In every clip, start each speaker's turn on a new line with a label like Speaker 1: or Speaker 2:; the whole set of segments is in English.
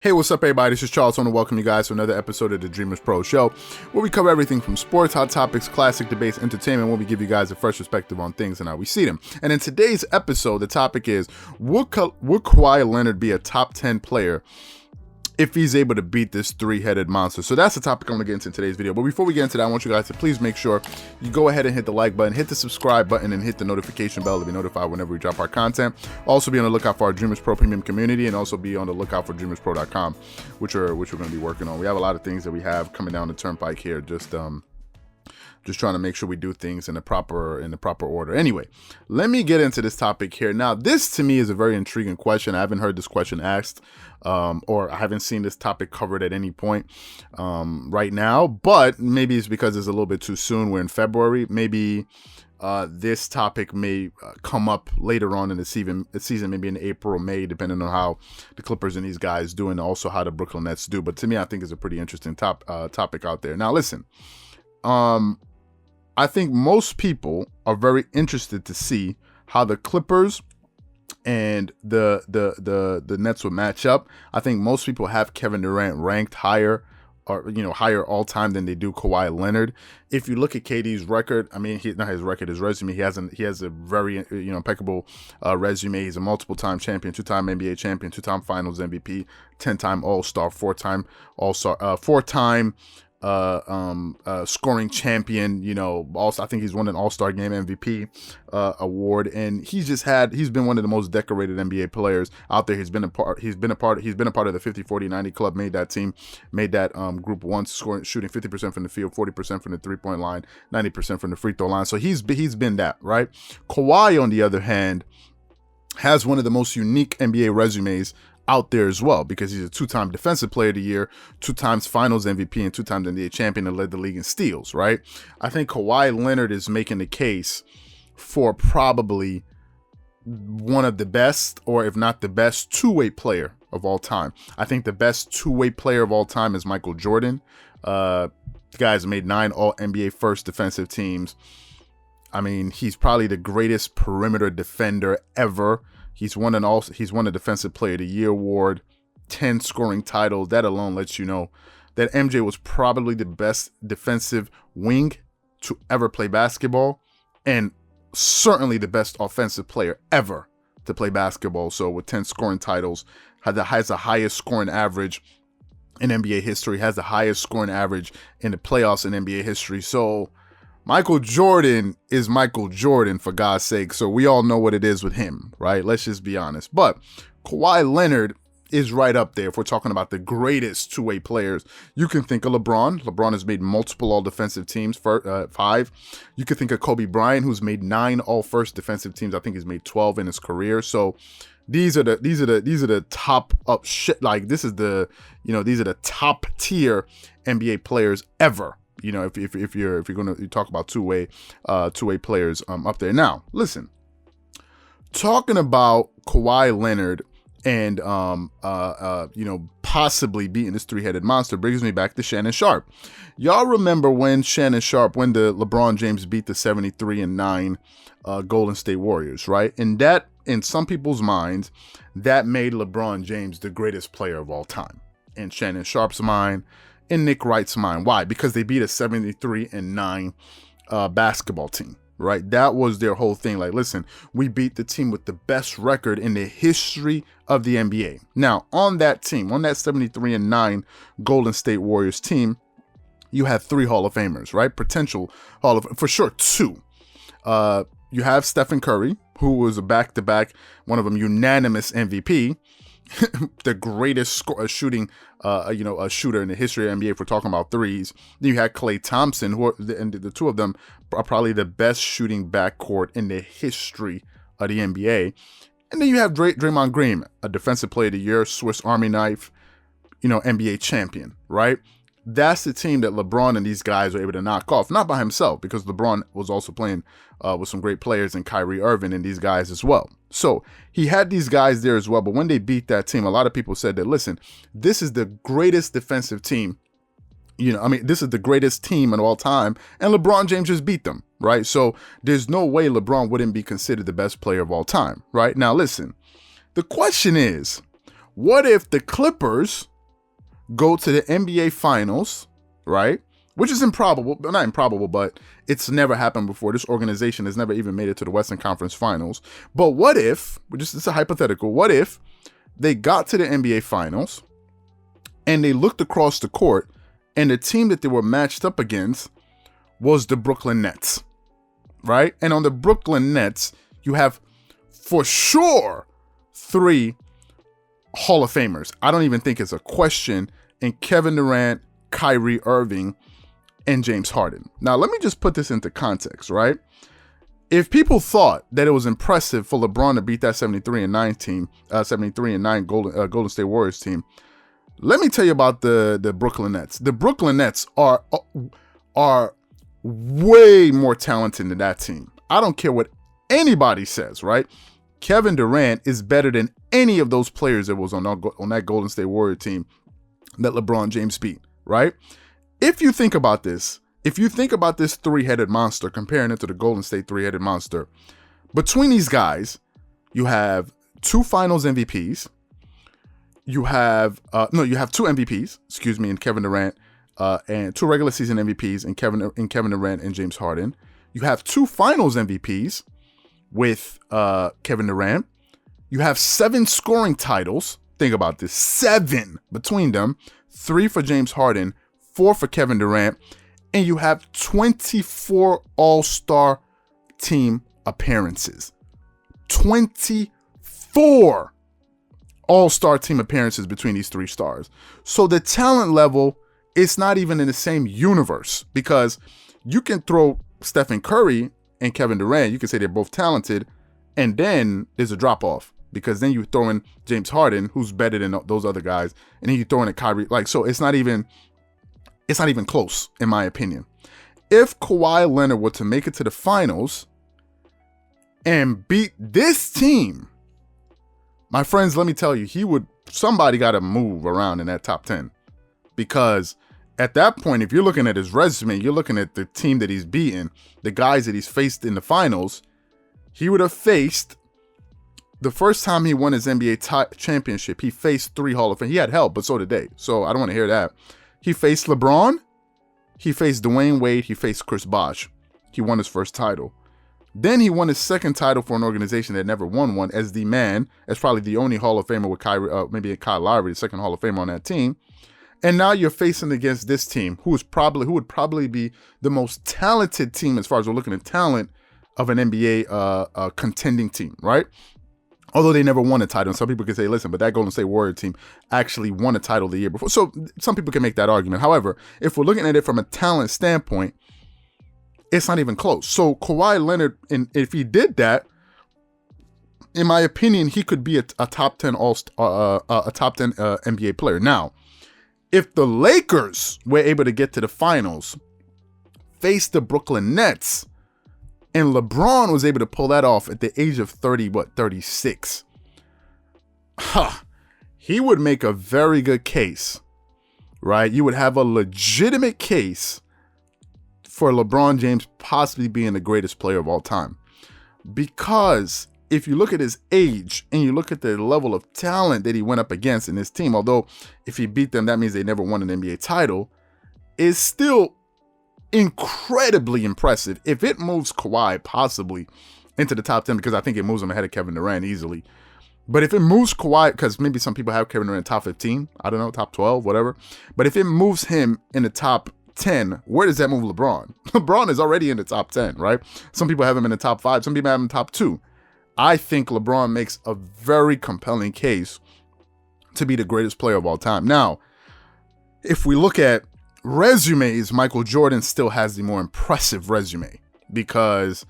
Speaker 1: Hey, what's up, everybody? This is Charles. I want to welcome you guys to another episode of the Dreamerspro Show, where we cover everything from sports, hot topics, classic debates, entertainment, where we give you guys a fresh perspective on things and how we see them. And in today's episode, the topic is, would Kawhi Leonard be a top 10 player if he's able to beat this three-headed monster? So that's the topic I'm going to get into in today's video. But before we get into that, I want you guys to please make sure you go ahead and hit the like button, hit the subscribe button, and hit the notification bell to be notified whenever we drop our content. Also be on the lookout for our Dreamerspro Premium community, and also be on the lookout for Dreamerspro.com, which we're going to be working on. We have a lot of things that we have coming down the turnpike here, just trying to make sure we do things in the proper order. Anyway, let me get into this topic here. Now, this to me is a very intriguing question. I haven't heard this question asked, or I haven't seen this topic covered at any point right now, but maybe it's because it's a little bit too soon. We're in February. Maybe this topic may come up later on in the season, maybe in April or May, depending on how the Clippers and these guys do, and also how the Brooklyn Nets do. But to me, I think it's a pretty interesting topic out there. Now, listen, I think most people are very interested to see how the Clippers and the Nets will match up. I think most people have Kevin Durant ranked higher, or higher all time than they do Kawhi Leonard. If you look at KD's record, I mean, not his record, his resume. He has a very impeccable resume. He's a multiple-time champion, 2-time NBA champion, 2-time Finals MVP, 10-time All-Star, 4-time All-Star, 4-time scoring champion. Also I think he's won an All-Star Game MVP award, and he's been one of the most decorated NBA players out there. He's been a part of the 50-40-90 club, made that group once, shooting 50% from the field, 40% from the 3-point line, 90% from the free throw line. So he's been that, right? Kawhi, on the other hand, has one of the most unique NBA resumes out there as well, because he's a 2-time Defensive Player of the Year, 2 times Finals MVP, and 2 times NBA champion, and led the league in steals, right? I think Kawhi Leonard is making the case for probably one of the best, or if not the best, two-way player of all time. I think the best two-way player of all time is Michael Jordan. The guy's made 9 All-NBA first defensive teams. I mean, he's probably the greatest perimeter defender ever. He's won a Defensive Player of the Year award, 10 scoring titles. That alone lets you know that MJ was probably the best defensive wing to ever play basketball, and certainly the best offensive player ever to play basketball. So with 10 scoring titles, has the highest scoring average in NBA history, has the highest scoring average in the playoffs in NBA history. So Michael Jordan is Michael Jordan, for God's sake. So we all know what it is with him, right? Let's just be honest. But Kawhi Leonard is right up there. If we're talking about the greatest two-way players, you can think of LeBron. LeBron has made multiple all-defensive teams, 5. You could think of Kobe Bryant, who's made 9 all-first defensive teams. I think he's made 12 in his career. So these are the top up shit. Like, these are the top tier NBA players ever. If you're going to talk about two-way players up there. Now, listen, talking about Kawhi Leonard and possibly beating this three-headed monster brings me back to Shannon Sharpe. Y'all remember when the LeBron James beat the 73-9 Golden State Warriors, right? And that, in some people's minds, that made LeBron James the greatest player of all time. In Shannon Sharpe's mind, in Nick Wright's mind. Why? Because they beat a 73-9 basketball team, right? That was their whole thing. Like, listen, we beat the team with the best record in the history of the NBA. Now, on that team, on that 73-9 Golden State Warriors team, you had 3 Hall of Famers, right? Potential for sure 2. You have Stephen Curry, who was a back-to-back, one of them unanimous MVP, the greatest shooter in the history of NBA if we're talking about threes. Then you had Klay Thompson, and the two of them are probably the best shooting backcourt in the history of the NBA. And then you have Draymond Green, a Defensive Player of the Year, Swiss Army knife, NBA champion, right? That's the team that LeBron and these guys were able to knock off, not by himself, because LeBron was also playing with some great players, and Kyrie Irving and these guys as well. So he had these guys there as well. But when they beat that team, a lot of people said that, listen, this is the greatest defensive team. This is the greatest team in all time, and LeBron James just beat them, right? So there's no way LeBron wouldn't be considered the best player of all time, right? Now, listen, the question is, what if the Clippers go to the NBA Finals, right? Which is improbable, not improbable, but it's never happened before. This organization has never even made it to the Western Conference Finals. But what if, it's a hypothetical, what if they got to the NBA Finals and they looked across the court and the team that they were matched up against was the Brooklyn Nets, right? And on the Brooklyn Nets, you have for sure 3 Hall of Famers. I don't even think it's a question in Kevin Durant, Kyrie Irving, and James Harden. Now, let me just put this into context, right? If people thought that it was impressive for LeBron to beat that 73-9 team, 73-9 Golden State Warriors team, let me tell you about the Brooklyn Nets. The Brooklyn Nets are way more talented than that team. I don't care what anybody says, right? Kevin Durant is better than any of those players that was on that Golden State Warrior team that LeBron James beat, right? If you think about this 3-headed monster, comparing it to the Golden State 3-headed monster, between these guys, you have 2 Finals MVPs. You have 2 MVPs, in Kevin Durant, and 2 regular season MVPs in Kevin Durant and James Harden. You have 2 Finals MVPs with Kevin Durant. You have 7 scoring titles. Think about this, 7 between them, 3 for James Harden, 4 for Kevin Durant, and you have 24 All-Star team appearances. 24 All-Star team appearances between these 3 stars. So the talent level is not even in the same universe, because you can throw Stephen Curry and Kevin Durant, you can say they're both talented, and then there's a drop-off, because then you throw in James Harden, who's better than those other guys, and then you throw in a Kyrie. So it's not even close, in my opinion. If Kawhi Leonard were to make it to the finals and beat this team, my friends, let me tell you, somebody got to move around in that top 10. Because at that point, if you're looking at his resume, you're looking at the team that he's beaten, the guys that he's faced in the finals, he would have faced, the first time he won his NBA championship, he faced 3 Hall of Fame. He had help, but so did they. So I don't want to hear that. He faced LeBron, he faced Dwayne Wade, he faced Chris Bosh. He won his first title. Then he won his second title for an organization that never won one as probably the only Hall of Famer with Kyrie, maybe Kyle Lowry, the second Hall of Famer on that team. And now you're facing against this team, who would probably be the most talented team as far as we're looking at talent of an NBA contending team, right? Although they never won a title. And some people can say, listen, but that Golden State Warrior team actually won a title the year before. So some people can make that argument. However, if we're looking at it from a talent standpoint, it's not even close. So Kawhi Leonard, if he did that, in my opinion, he could be a top 10 NBA player. Now, if the Lakers were able to get to the finals, face the Brooklyn Nets, and LeBron was able to pull that off at the age of 36, he would make a very good case, right? You would have a legitimate case for LeBron James possibly being the greatest player of all time. Because if you look at his age and you look at the level of talent that he went up against in his team, although if he beat them, that means they never won an NBA title, is still incredibly impressive. If it moves Kawhi possibly into the top 10, because I think it moves him ahead of Kevin Durant easily. But if it moves Kawhi, because maybe some people have Kevin Durant top 15, I don't know, top 12, whatever. But if it moves him in the top 10, where does that move LeBron? LeBron is already in the top 10, right? Some people have him in the top 5, some people have him in the top 2. I think LeBron makes a very compelling case to be the greatest player of all time. Now, if we look at resumes, Michael Jordan still has the more impressive resume, because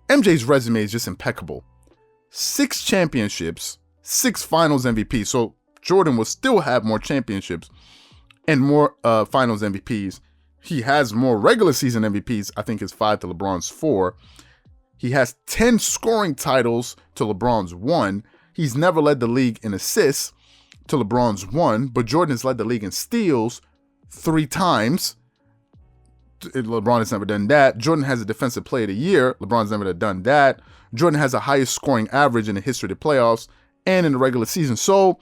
Speaker 1: MJ's resume is just impeccable. 6 championships, 6 finals MVP. So Jordan will still have more championships and more finals MVPs. He has more regular season MVPs. I think it's 5 to LeBron's 4. He has 10 scoring titles to LeBron's 1. He's never led the league in assists to LeBron's 1, but Jordan has led the league in steals 3 times. LeBron has never done that. Jordan has a defensive player of the year. LeBron's never done that. Jordan has the highest scoring average in the history of the playoffs and in the regular season. So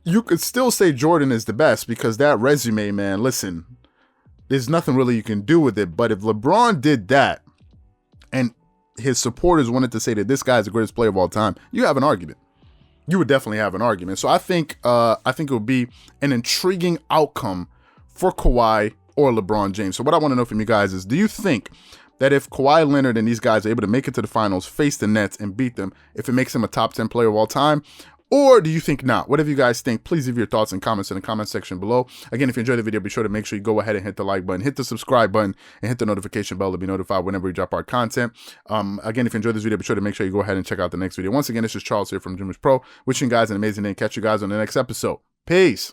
Speaker 1: you could still say Jordan is the best because that resume, man, listen, there's nothing really you can do with it. But if LeBron did that and his supporters wanted to say that this guy is the greatest player of all time, you have an argument. You would definitely have an argument. So I think it would be an intriguing outcome for Kawhi or LeBron James. So what I want to know from you guys is, do you think that if Kawhi Leonard and these guys are able to make it to the finals, face the Nets, and beat them, if it makes him a top 10 player of all time? Or do you think not? Whatever you guys think, please leave your thoughts and comments in the comment section below. Again, if you enjoyed the video, be sure to make sure you go ahead and hit the like button, hit the subscribe button, and hit the notification bell to be notified whenever we drop our content. Again, if you enjoyed this video, be sure to make sure you go ahead and check out the next video. Once again, this is Charles here from Dreamerspro, wishing you guys an amazing day and catch you guys on the next episode. Peace.